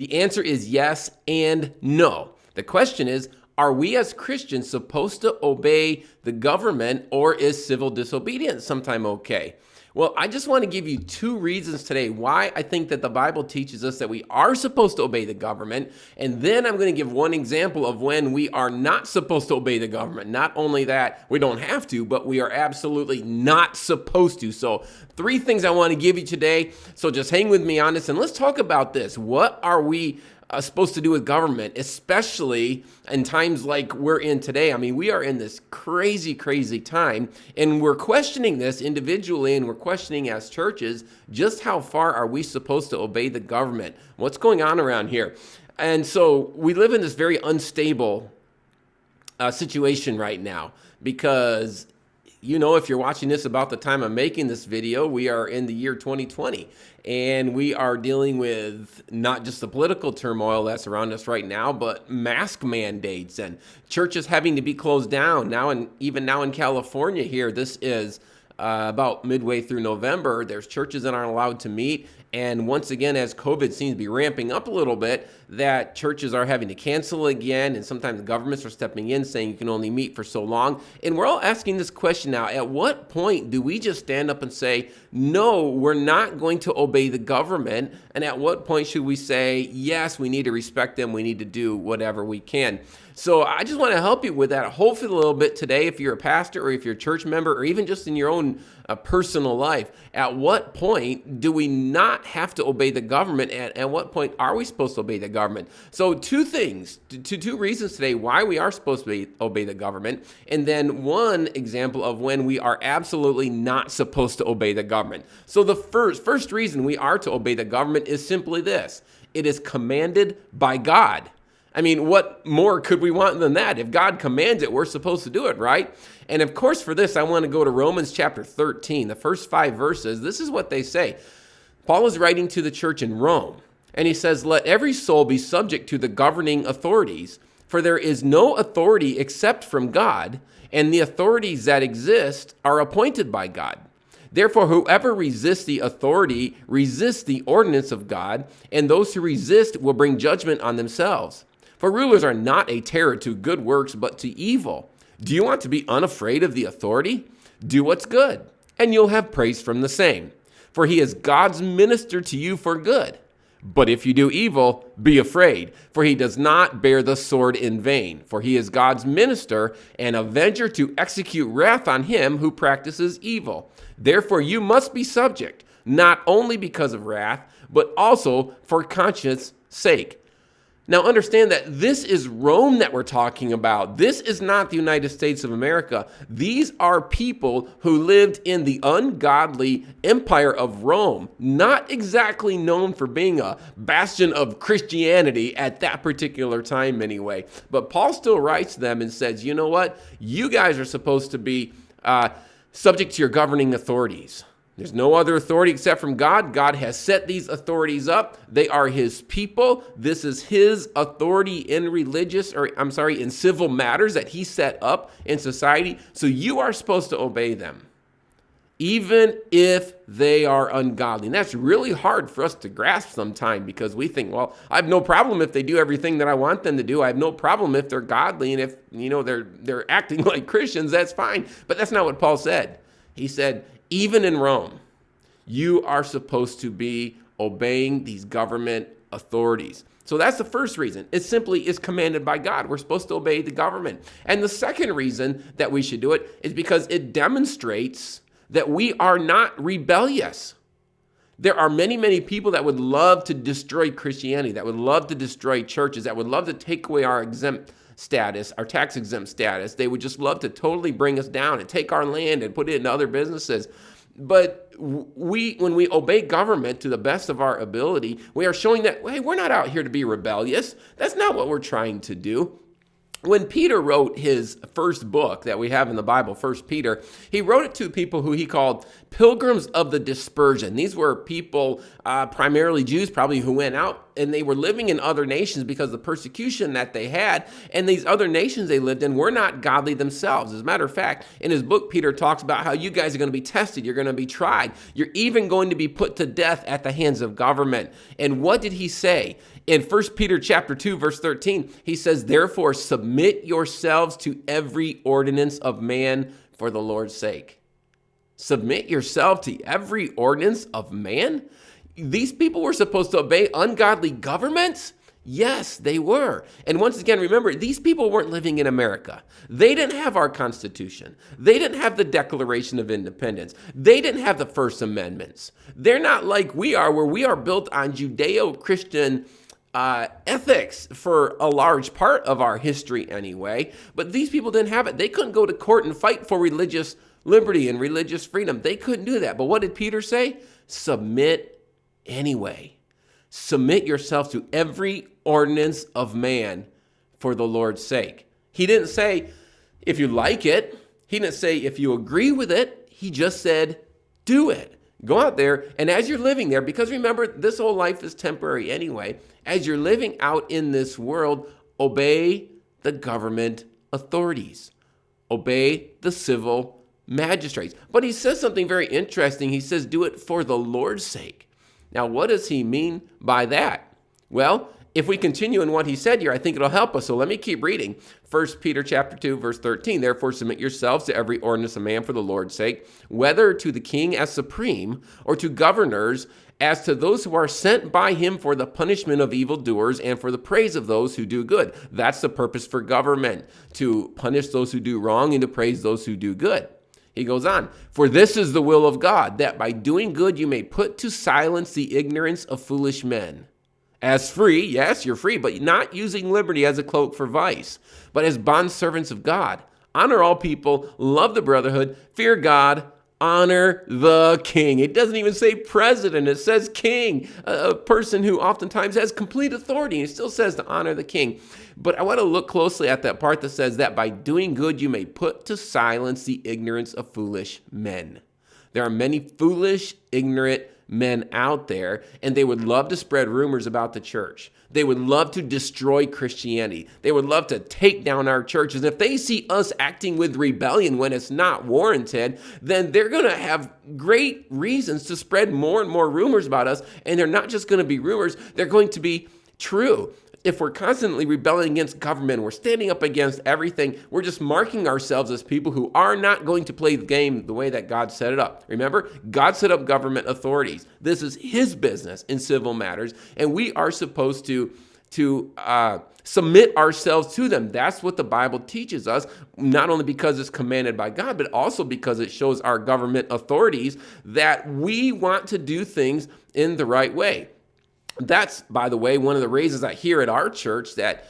The answer is yes and no. The question is, are we as Christians supposed to obey the government, or is civil disobedience sometime okay? Well, I just want to give you two reasons today why I think that the Bible teaches us that we are supposed to obey the government. And then I'm going to give one example of when we are not supposed to obey the government. Not only that, we don't have to, but we are absolutely not supposed to. So, three things I want to give you today. So just hang with me on this and let's talk about this. What are we supposed to do with government, especially in times like we're in today? I mean, we are in this crazy, crazy time, and we're questioning this individually, and we're questioning as churches, just how far are we supposed to obey the government? What's going on around here? And so we live in this very unstable situation right now because, you know, if you're watching this about the time I'm making this video, we are in the year 2020, and we are dealing with not just the political turmoil that's around us right now, but mask mandates and churches having to be closed down now. And even now in California here, this is about midway through November, there's churches that aren't allowed to meet. And once again, as COVID seems to be ramping up a little bit, that churches are having to cancel again. And sometimes governments are stepping in saying you can only meet for so long. And we're all asking this question now. At what point do we just stand up and say, no, we're not going to obey the government? And at what point should we say, yes, we need to respect them. We need to do whatever we can. So I just want to help you with that, hopefully a little bit today, if you're a pastor or if you're a church member or even just in your own personal life. At what point do we not have to obey the government? And at what point are we supposed to obey the government? So two things, two reasons today why we are supposed to obey the government. And then one example of when we are absolutely not supposed to obey the government. So the first reason we are to obey the government is simply this. It is commanded by God. I mean, what more could we want than that? If God commands it, we're supposed to do it, right? And of course, for this, I want to go to Romans chapter 13, the first 5 verses. This is what they say. Paul is writing to the church in Rome, and he says, "Let every soul be subject to the governing authorities, for there is no authority except from God, and the authorities that exist are appointed by God. Therefore, whoever resists the authority resists the ordinance of God, and those who resist will bring judgment on themselves. For rulers are not a terror to good works, but to evil. Do you want to be unafraid of the authority? Do what's good, and you'll have praise from the same. For he is God's minister to you for good. But if you do evil, be afraid, for he does not bear the sword in vain. For he is God's minister, an avenger to execute wrath on him who practices evil. Therefore you must be subject, not only because of wrath, but also for conscience sake." Now understand that this is Rome that we're talking about. This is not the United States of America. These are people who lived in the ungodly empire of Rome, not exactly known for being a bastion of Christianity at that particular time anyway. But Paul still writes to them and says, you know what? You guys are supposed to be subject to your governing authorities. There's no other authority except from God. God has set these authorities up. They are his people. This is his authority in in civil matters that he set up in society. So you are supposed to obey them, even if they are ungodly. And that's really hard for us to grasp sometimes because we think, well, I have no problem if they do everything that I want them to do. I have no problem if they're godly and if, they're acting like Christians, that's fine. But that's not what Paul said. He said, even in Rome, you are supposed to be obeying these government authorities. So that's the first reason. It simply is commanded by God. We're supposed to obey the government. And the second reason that we should do it is because it demonstrates that we are not rebellious. There are many, many people that would love to destroy Christianity, that would love to destroy churches, that would love to take away our exempt status, our tax exempt status. They would just love to totally bring us down and take our land and put it into other businesses. But when we obey government to the best of our ability, we are showing that, hey, we're not out here to be rebellious. That's not what we're trying to do. When Peter wrote his first book that we have in the Bible, 1 Peter, he wrote it to people who he called pilgrims of the dispersion. These were people, primarily Jews, probably who went out and they were living in other nations because of the persecution that they had. And these other nations they lived in were not godly themselves. As a matter of fact, in his book, Peter talks about how you guys are going to be tested. You're going to be tried. You're even going to be put to death at the hands of government. And what did he say? In 1 Peter chapter 2, verse 13, he says, therefore, submit yourselves to every ordinance of man for the Lord's sake. Submit yourself to every ordinance of man? These people were supposed to obey ungodly governments? Yes, they were. And once again, remember, these people weren't living in America. They didn't have our Constitution. They didn't have the Declaration of Independence. They didn't have the First Amendments. They're not like we are, where we are built on Judeo-Christian ethics for a large part of our history anyway. But these people didn't have it. They couldn't go to court and fight for religious liberty and religious freedom. They couldn't do that. But what did Peter say? Submit anyway. Submit yourself to every ordinance of man for the Lord's sake. He didn't say if you like it. He didn't say if you agree with it. He just said do it. Go out there, and as you're living there, because remember, this whole life is temporary anyway, as you're living out in this world, obey the government authorities. Obey the civil magistrates. But he says something very interesting. He says, do it for the Lord's sake. Now, what does he mean by that? Well, if we continue in what he said here, I think it'll help us. So let me keep reading. 1 Peter chapter 2, verse 13. Therefore, submit yourselves to every ordinance of man for the Lord's sake, whether to the king as supreme or to governors, as to those who are sent by him for the punishment of evildoers and for the praise of those who do good. That's the purpose for government, to punish those who do wrong and to praise those who do good. He goes on, for this is the will of God, that by doing good you may put to silence the ignorance of foolish men. As free, yes, you're free, but not using liberty as a cloak for vice, but as bondservants of God. Honor all people, love the brotherhood, fear God, honor the king. It doesn't even say president, it says king, a person who oftentimes has complete authority. It still says to honor the king. But I want to look closely at that part that says that by doing good you may put to silence the ignorance of foolish men. There are many foolish, ignorant men out there, and they would love to spread rumors about the church. They would love to destroy Christianity. They would love to take down our churches. If they see us acting with rebellion when it's not warranted, then they're going to have great reasons to spread more and more rumors about us. And they're not just going to be rumors, they're going to be true. If we're constantly rebelling against government, we're standing up against everything, we're just marking ourselves as people who are not going to play the game the way that God set it up. Remember, God set up government authorities. This is his business in civil matters, and we are supposed to submit ourselves to them. That's what the Bible teaches us, not only because it's commanded by God, but also because it shows our government authorities that we want to do things in the right way. That's, by the way, one of the reasons I hear at our church that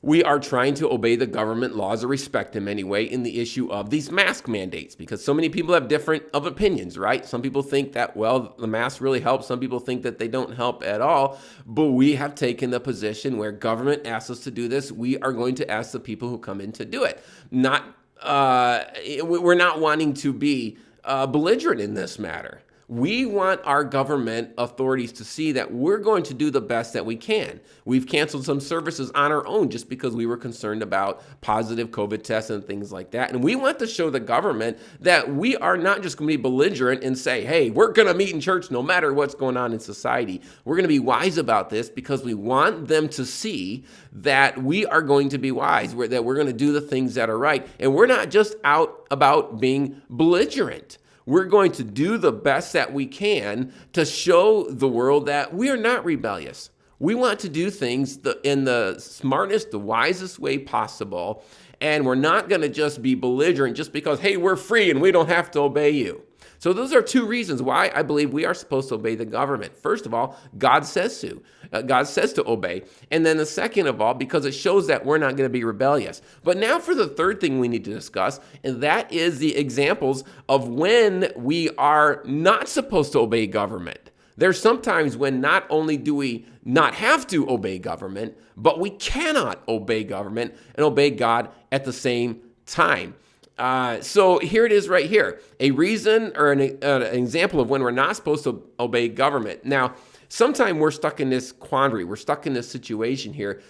we are trying to obey the government laws or respect them anyway in the issue of these mask mandates, because so many people have different opinions, right? Some people think that, well, the mask really helps. Some people think that they don't help at all. But we have taken the position where government asks us to do this. We are going to ask the people who come in to do it. We're not wanting to be belligerent in this matter. We want our government authorities to see that we're going to do the best that we can. We've canceled some services on our own just because we were concerned about positive COVID tests and things like that. And we want to show the government that we are not just going to be belligerent and say, hey, we're going to meet in church no matter what's going on in society. We're going to be wise about this because we want them to see that we are going to be wise, that we're going to do the things that are right. And we're not just out about being belligerent. We're going to do the best that we can to show the world that we are not rebellious. We want to do things in the smartest, the wisest way possible. And we're not going to just be belligerent just because, hey, we're free and we don't have to obey you. So those are two reasons why I believe we are supposed to obey the government. First of all, God says to. God says to obey. And then the second of all, because it shows that we're not going to be rebellious. But now for the third thing we need to discuss, and that is the examples of when we are not supposed to obey government. There's sometimes when not only do we not have to obey government, but we cannot obey government and obey God at the same time. So here it is right here, a reason or an example of when we're not supposed to obey government. Now, Sometimes we're stuck in this quandary. We're stuck in this situation here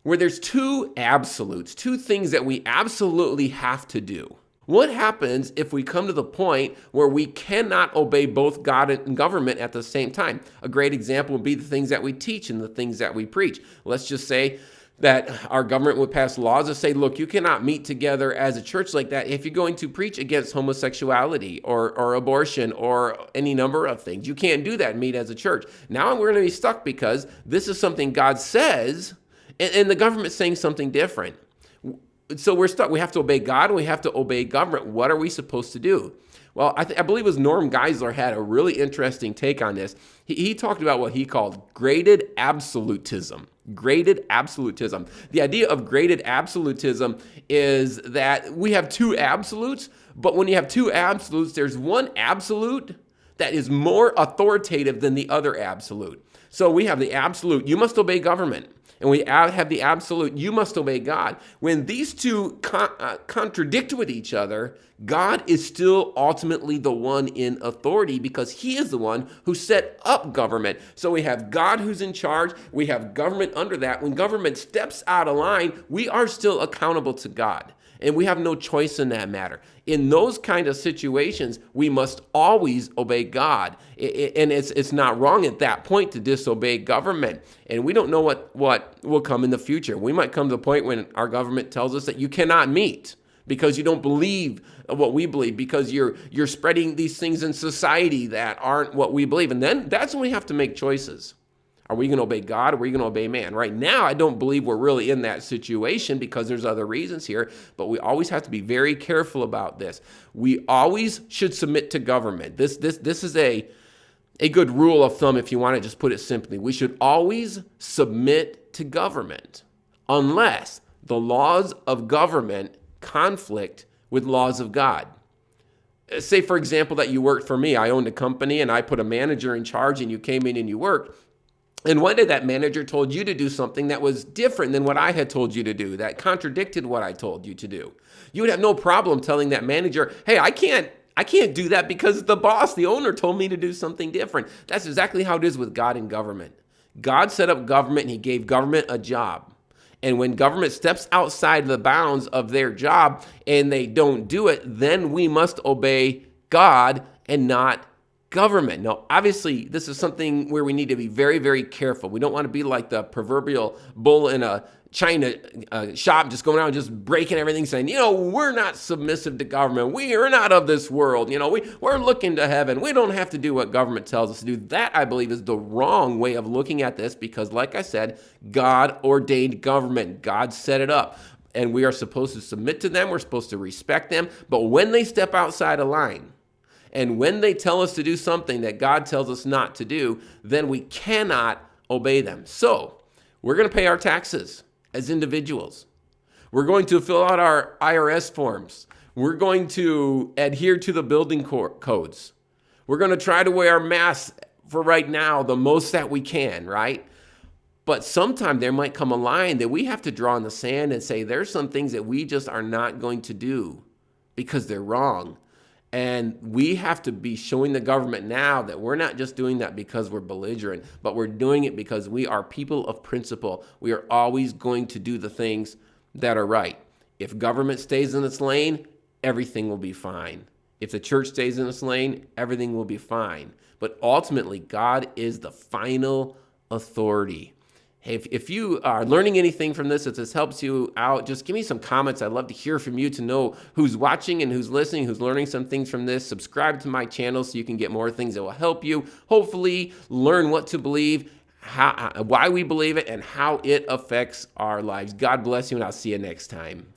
where there's two absolutes, two things that we absolutely have to do. What happens if we come to the point where we cannot obey both God and government at the same time? A great example would be the things that we teach and the things that we preach. Let's just say that our government would pass laws that say, look, you cannot meet together as a church like that if you're going to preach against homosexuality or abortion or any number of things. You can't do that and meet as a church. Now we're going to be stuck because this is something God says and the government's saying something different. So we're stuck. We have to obey God and we have to obey government. What are we supposed to do? Well, I believe it was Norm Geisler had a really interesting take on this. He talked about what he called graded absolutism. Graded absolutism. The idea of graded absolutism is that we have two absolutes, but when you have two absolutes, there's one absolute that is more authoritative than the other absolute. So we have the absolute, you must obey government. And we have the absolute, you must obey God. When these two contradict with each other, God is still ultimately the one in authority because he is the one who set up government. So we have God who's in charge. We have government under that. When government steps out of line, we are still accountable to God. And we have no choice in that matter. In those kind of situations, we must always obey God. And it's not wrong at that point to disobey government. And we don't know what will come in the future. We might come to a point when our government tells us that you cannot meet because you don't believe what we believe, because you're spreading these things in society that aren't what we believe. And then that's when we have to make choices. Are we going to obey God or are we going to obey man? Right now, I don't believe we're really in that situation because there's other reasons here, but we always have to be very careful about this. We always should submit to government. This is a good rule of thumb if you want to just put it simply. We should always submit to government unless the laws of government conflict with laws of God. Say, for example, that you worked for me. I owned a company and I put a manager in charge and you came in and you worked. And one day that manager told you to do something that was different than what I had told you to do, that contradicted what I told you to do. You would have no problem telling that manager, hey, I can't do that because the boss, the owner told me to do something different. That's exactly how it is with God and government. God set up government and he gave government a job. And when government steps outside the bounds of their job and they don't do it, then we must obey God and not government. Now, obviously, this is something where we need to be very, very careful. We don't want to be like the proverbial bull in a china shop, just going around just breaking everything, saying, we're not submissive to government. We are not of this world. We're looking to heaven. We don't have to do what government tells us to do. That, I believe, is the wrong way of looking at this because, like I said, God ordained government. God set it up. And we are supposed to submit to them. We're supposed to respect them. But when they step outside a line, and when they tell us to do something that God tells us not to do, then we cannot obey them. So we're going to pay our taxes as individuals. We're going to fill out our IRS forms. We're going to adhere to the building codes. We're going to try to wear our masks for right now, the most that we can, right? But sometime there might come a line that we have to draw in the sand and say, there's some things that we just are not going to do because they're wrong. And we have to be showing the government now that we're not just doing that because we're belligerent, but we're doing it because we are people of principle. We are always going to do the things that are right. If government stays in its lane, everything will be fine. If the church stays in its lane, everything will be fine. But ultimately, God is the final authority. Hey, if you are learning anything from this, if this helps you out, just give me some comments. I'd love to hear from you to know who's watching and who's listening, who's learning some things from this. Subscribe to my channel so you can get more things that will help you hopefully learn what to believe, why we believe it, and how it affects our lives. God bless you, and I'll see you next time.